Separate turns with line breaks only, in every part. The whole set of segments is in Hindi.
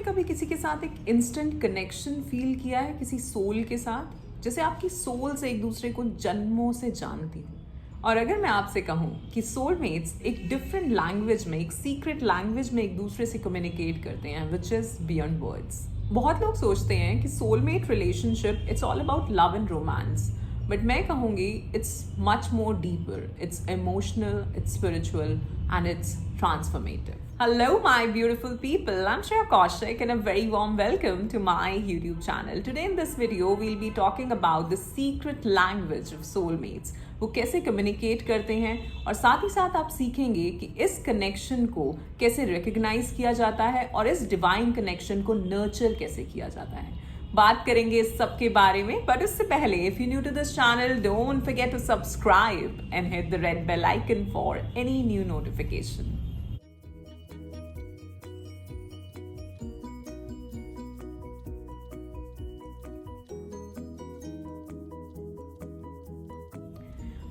कभी किसी के साथ एक इंस्टेंट कनेक्शन फील किया है किसी सोल के साथ? जैसे आपकी सोल से एक दूसरे को जन्मों से जानती हूँ। और अगर मैं आपसे कहूँ कि सोलमेट्स एक डिफरेंट लैंग्वेज में, एक सीक्रेट लैंग्वेज में एक दूसरे से कम्युनिकेट करते हैं, विच इज़ बियॉन्ड वर्ड्स। बहुत लोग सोचते हैं कि soulmate relationship it's all about love and romance, but मैं कहूँगी it's much more deeper, it's emotional, it's spiritual and it's transformative. Hello my beautiful people, I'm Shreya Kaushik and a very warm welcome to my YouTube channel. Today in this video we'll be talking about the secret language of soulmates. वो कैसे कम्युनिकेट करते हैं और साथ ही साथ आप सीखेंगे कि इस कनेक्शन को कैसे रिकग्नाइज किया जाता है और इस डिवाइन कनेक्शन को नर्चर कैसे किया जाता है। बात करेंगे इस सब के बारे में, बट उससे पहले if you new to this channel don't forget to subscribe and hit the red bell icon for any new notification.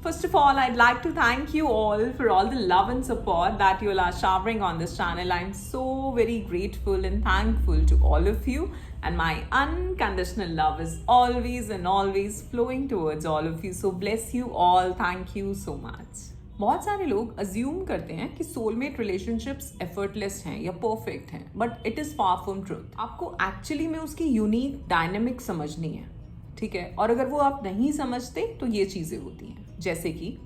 First of all, I'd like to thank you all for all the love and support that you all are showering on this channel. I'm so very grateful and thankful to all of you, and my unconditional love is always and always flowing towards all of you. So bless you all. Thank you so much. बहुत सारे लोग अज्यूम करते हैं कि सोलमेट रिलेशनशिप्स एफर्टलेस हैं या परफेक्ट हैं, but it is far from truth. आपको एक्चुअली में उसकी यूनिक डायनेमिक समझनी है, ठीक है? और अगर वो आप नहीं समझते तो ये चीज़ें होती हैं, जैसे कि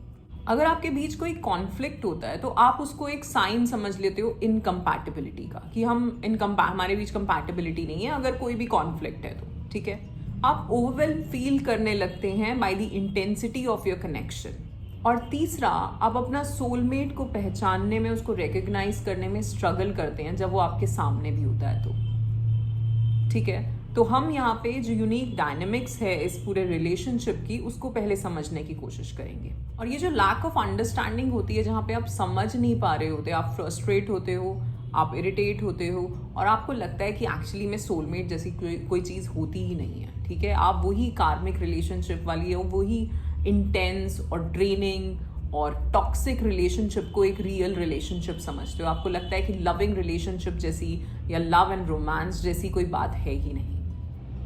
अगर आपके बीच कोई कॉन्फ्लिक्ट होता है तो आप उसको एक साइन समझ लेते हो इनकम्पैटिबिलिटी का, कि हमारे बीच कंपैटिबिलिटी नहीं है अगर कोई भी कॉन्फ्लिक्ट है तो, ठीक है? आप ओवरवेल्म फील करने लगते हैं by the intensity of your connection. और तीसरा, आप अपना सोलमेट को पहचानने में, उसको रिकग्नाइज करने में स्ट्रगल करते हैं जब वो आपके सामने भी होता है तो, ठीक है? तो हम यहाँ पे जो यूनिक डायनेमिक्स है इस पूरे रिलेशनशिप की, उसको पहले समझने की कोशिश करेंगे। और ये जो लैक ऑफ अंडरस्टैंडिंग होती है, जहाँ पे आप समझ नहीं पा रहे होते, आप फ्रस्ट्रेट होते हो, आप इरिटेट होते हो और आपको लगता है कि एक्चुअली में सोलमेट जैसी कोई चीज़ होती ही नहीं है, ठीक है? आप वही कार्मिक रिलेशनशिप वाली है, वही इंटेंस और ड्रेनिंग और टॉक्सिक रिलेशनशिप को एक रियल रिलेशनशिप समझते हो। आपको लगता है कि लविंग रिलेशनशिप जैसी या लव एंड रोमांस जैसी कोई बात है ही नहीं।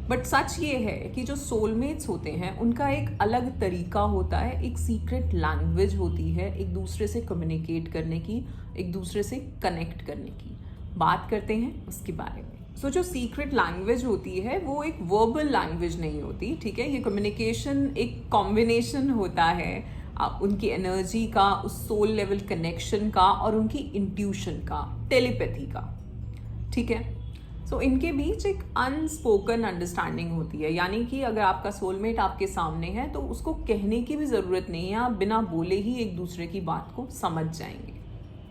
बट सच ये है कि जो सोलमेट्स होते हैं उनका एक अलग तरीका होता है, एक सीक्रेट लैंग्वेज होती है एक दूसरे से कम्युनिकेट करने की, एक दूसरे से कनेक्ट करने की। बात करते हैं उसके बारे में। सो जो सीक्रेट लैंग्वेज होती है वो एक वर्बल लैंग्वेज नहीं होती, ठीक है? ये कम्युनिकेशन एक कॉम्बिनेशन होता है उनकी एनर्जी का, उस सोल लेवल कनेक्शन का और उनकी इंट्यूशन का, टेलीपैथी का, ठीक है? तो इनके बीच एक अनस्पोकन अंडरस्टैंडिंग होती है, यानी कि अगर आपका सोलमेट आपके सामने है तो उसको कहने की भी ज़रूरत नहीं है, आप बिना बोले ही एक दूसरे की बात को समझ जाएंगे,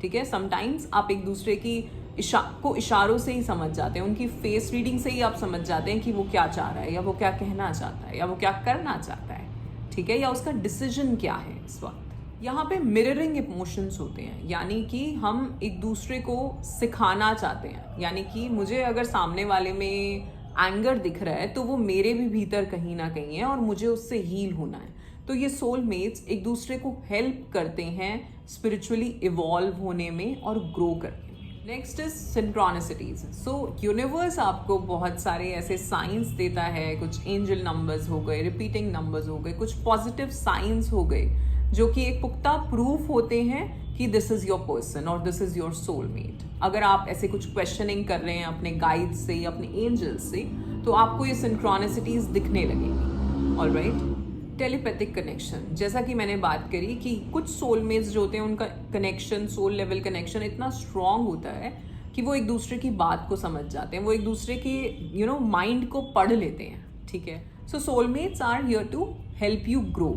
ठीक है? समटाइम्स आप एक दूसरे की इशारों से ही समझ जाते हैं, उनकी फेस रीडिंग से ही आप समझ जाते हैं कि वो क्या चाह रहा है या वो क्या कहना चाहता है या वो क्या करना चाहता है, ठीक है? या उसका डिसीजन क्या है इस वक्त। यहाँ पे मिररिंग इमोशंस होते हैं, यानी कि हम एक दूसरे को सिखाना चाहते हैं, यानी कि मुझे अगर सामने वाले में एंगर दिख रहा है तो वो मेरे भी भीतर कहीं ना कहीं है और मुझे उससे हील होना है। तो ये सोलमेट्स एक दूसरे को हेल्प करते हैं स्पिरिचुअली इवॉल्व होने में और ग्रो करने में। Next is synchronicities. So universe आपको बहुत सारे ऐसे साइंस देता है, कुछ एंजल नंबर्स हो गए, रिपीटिंग नंबर्स हो गए, कुछ पॉजिटिव साइंस हो गए, जो कि एक पुख्ता प्रूफ होते हैं कि दिस इज़ योर पर्सन और दिस इज़ योर सोलमेट। अगर आप ऐसे कुछ क्वेश्चनिंग कर रहे हैं अपने गाइड से या अपने एंजल्स से, तो आपको ये सिंक्रोनिसिटीज दिखने लगेंगी। ऑलराइट, टेलीपैथिक कनेक्शन, जैसा कि मैंने बात करी कि कुछ सोलमेट्स जो होते हैं उनका कनेक्शन, सोल लेवल कनेक्शन इतना स्ट्रांग होता है कि वो एक दूसरे की बात को समझ जाते हैं, वो एक दूसरे के माइंड को पढ़ लेते हैं, ठीक है? So soulmates are here to help you grow,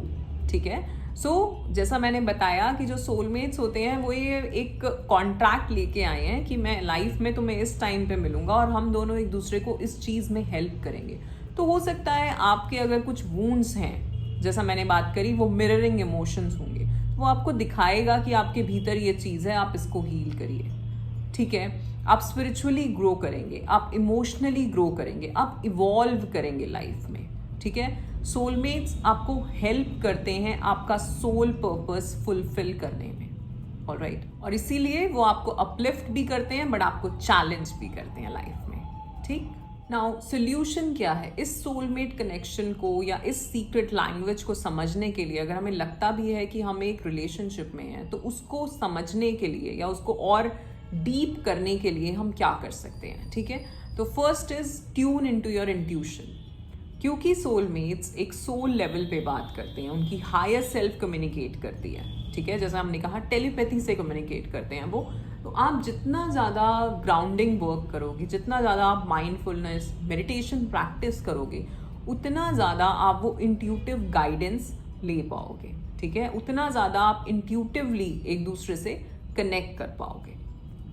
ठीक है? जैसा मैंने बताया कि जो सोलमेट्स होते हैं वो ये एक कॉन्ट्रैक्ट लेके आए हैं कि मैं लाइफ में तुम्हें इस टाइम पे मिलूंगा और हम दोनों एक दूसरे को इस चीज़ में हेल्प करेंगे। तो हो सकता है आपके अगर कुछ वूंड्स हैं, जैसा मैंने बात करी, वो मिररिंग इमोशंस होंगे, वो आपको दिखाएगा कि आपके भीतर ये चीज़ है, आप इसको हील करिए, ठीक है? आप स्पिरिचुअली ग्रो करेंगे, आप इमोशनली ग्रो करेंगे, आप इवॉल्व करेंगे लाइफ में, ठीक है? सोलमेट्स आपको हेल्प करते हैं आपका सोल पर्पस फुलफिल करने में, ऑलराइट? और इसीलिए वो आपको अपलिफ्ट भी करते हैं बट आपको चैलेंज भी करते हैं लाइफ में। ठीक। नाउ सोल्यूशन क्या है इस सोलमेट कनेक्शन को या इस सीक्रेट लैंग्वेज को समझने के लिए? अगर हमें लगता भी है कि हम एक रिलेशनशिप में हैं, तो उसको समझने के लिए या उसको और डीप करने के लिए हम क्या कर सकते हैं? ठीक है, तो first is tune into your intuition. क्योंकि सोलमेट्स एक सोल लेवल पे बात करते हैं, उनकी हायर सेल्फ कम्युनिकेट करती है। ठीक है, जैसा हमने कहा टेलीपैथी से कम्युनिकेट करते हैं वो। तो आप जितना ज़्यादा ग्राउंडिंग वर्क करोगे, जितना ज़्यादा आप माइंडफुलनेस मेडिटेशन प्रैक्टिस करोगे, उतना ज़्यादा आप वो इंट्यूटिव गाइडेंस ले पाओगे। ठीक है, उतना ज़्यादा आप इंट्यूटिवली एक दूसरे से कनेक्ट कर पाओगे।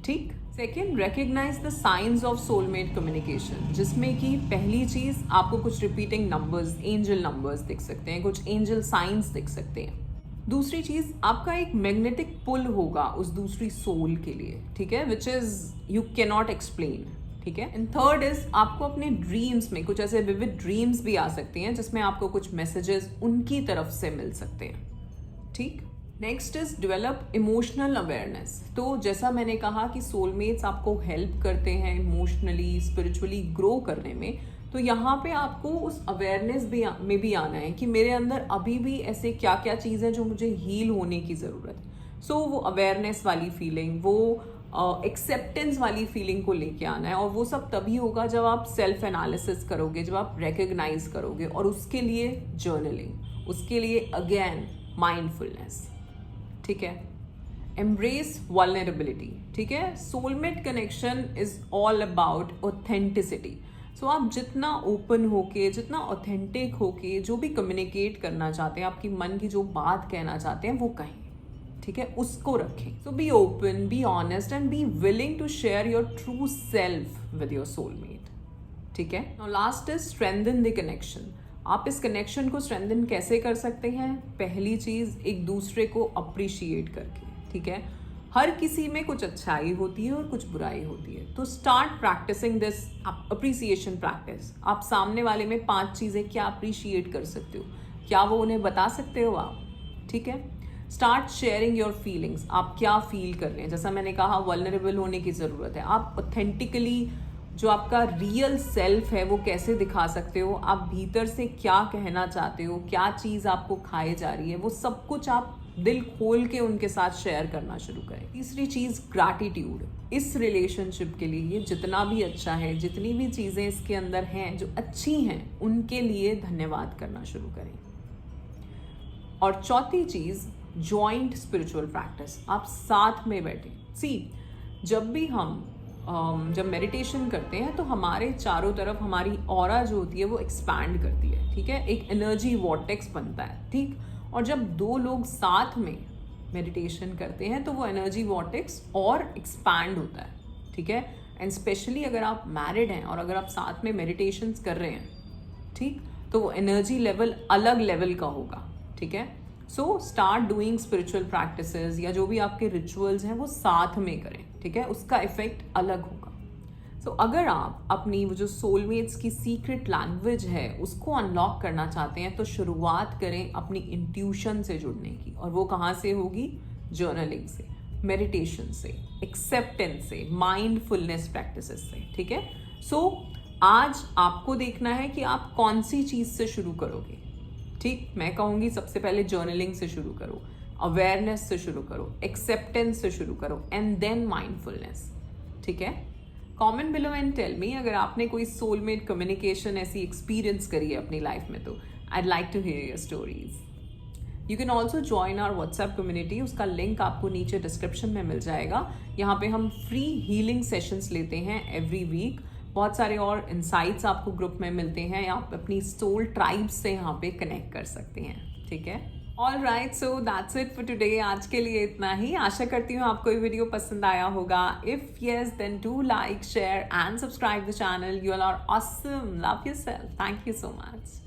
ठीक। Second, recognise the science of soulmate communication, जिसमें कि पहली चीज़ आपको कुछ रिपीटिंग नंबर्स, एंजल नंबर्स दिख सकते हैं, कुछ एंजल साइंस दिख सकते हैं। दूसरी चीज़, आपका एक मैग्नेटिक पुल होगा उस दूसरी सोल के लिए। ठीक है, which is you can not explain. ठीक है। एंड थर्ड इज, आपको अपने ड्रीम्स में कुछ ऐसे विविड ड्रीम्स भी आ सकती हैं जिसमें आपको कुछ मैसेजेस उनकी तरफ से मिल सकते हैं। ठीक। Next is develop emotional awareness. तो जैसा मैंने कहा कि सोलमेट्स आपको हेल्प करते हैं इमोशनली स्पिरिचुअली ग्रो करने में, तो यहाँ पे आपको उस अवेयरनेस में भी आना है कि मेरे अंदर अभी भी ऐसे क्या क्या चीज़ है जो मुझे हील होने की ज़रूरत है। सो वो अवेयरनेस वाली फीलिंग, वो एक्सेप्टेंस वाली फीलिंग को लेके आना है। और वो सब तभी होगा जब आप सेल्फ एनालिसिस करोगे, जब आप रिकग्नाइज करोगे, और उसके लिए जर्नलिंग, उसके लिए अगेन माइंडफुलनेस। ठीक है। Embrace vulnerability. ठीक है, soulmate connection is all about authenticity. So आप जितना ओपन होके, जितना ऑथेंटिक होके जो भी कम्युनिकेट करना चाहते हैं, आपकी मन की जो बात कहना चाहते हैं वो कहें। ठीक है, उसको रखें। So be open, be honest and be willing to share your true self with your soulmate. ठीक है। Now last is strengthen the connection. आप इस कनेक्शन को स्ट्रेंथन कैसे कर सकते हैं? पहली चीज़, एक दूसरे को अप्रिशिएट करके। ठीक है, हर किसी में कुछ अच्छाई होती है और कुछ बुराई होती है, तो start practising this appreciation practice. आप सामने वाले में 5 चीज़ें क्या अप्रिशिएट कर सकते हो, क्या वो उन्हें बता सकते हो आप? ठीक है। Start sharing your feelings. आप क्या फील कर रहे हैं? जैसा मैंने कहा, वल्नरेबल होने की ज़रूरत है। आप ऑथेंटिकली जो आपका रियल सेल्फ है वो कैसे दिखा सकते हो, आप भीतर से क्या कहना चाहते हो, क्या चीज़ आपको खाए जा रही है, वो सब कुछ आप दिल खोल के उनके साथ शेयर करना शुरू करें। तीसरी चीज़, ग्रैटिट्यूड। इस रिलेशनशिप के लिए जितना भी अच्छा है, जितनी भी चीज़ें इसके अंदर हैं जो अच्छी हैं, उनके लिए धन्यवाद करना शुरू करें। और चौथी चीज़, जॉइंट स्पिरिचुअल प्रैक्टिस। आप साथ में बैठे। जब भी हम जब मेडिटेशन करते हैं तो हमारे चारों तरफ हमारी ऑरा जो होती है वो एक्सपैंड करती है। ठीक है, एक एनर्जी वॉर्टेक्स बनता है। ठीक, और जब 2 लोग साथ में मेडिटेशन करते हैं तो वो एनर्जी वॉर्टेक्स और एक्सपैंड होता है। ठीक है, एंड स्पेशली अगर आप मैरिड हैं और अगर आप साथ में मेडिटेशन कर रहे हैं, ठीक, तो वो एनर्जी लेवल अलग लेवल का होगा। ठीक है, so start doing spiritual practices या जो भी आपके रिचुअल्स हैं वो साथ में करें। ठीक है, उसका इफेक्ट अलग होगा। सो अगर आप अपनी वो जो सोलमेट्स की सीक्रेट लैंग्वेज है उसको अनलॉक करना चाहते हैं, तो शुरुआत करें अपनी इंट्यूशन से जुड़ने की। और वो कहाँ से होगी? जर्नलिंग से, मेडिटेशन से, एक्सेप्टेंस से, माइंडफुलनेस प्रैक्टिसेस से। ठीक है, सो आज आपको देखना है कि आप कौन सी चीज़ से शुरू करोगे। ठीक, मैं कहूँगी सबसे पहले जर्नलिंग से शुरू करो, अवेयरनेस से शुरू करो, एक्सेप्टेंस से शुरू करो, एंड देन माइंडफुलनेस। ठीक है, comment below and tell me अगर आपने कोई सोलमेट कम्युनिकेशन ऐसी एक्सपीरियंस करी है अपनी लाइफ में, तो I'd like to hear your stories. You can also join our WhatsApp community. उसका लिंक आपको नीचे डिस्क्रिप्शन में मिल जाएगा. यहाँ पे हम फ्री हीलिंग सेशंस लेते हैं एवरी वीक. बहुत सारे और इंसाइट्स आपको ग्रुप में मिलते हैं. आप अपनी सोल ट्राइब से यहाँ पे कनेक्ट कर सकते हैं. ठीक है, all right, so that's it for today. आज के लिए इतना ही. आशा करती हूँ आपको ये वीडियो पसंद आया होगा. If yes, then do like, share and subscribe the channel. You all are awesome. Love yourself. Thank you so much.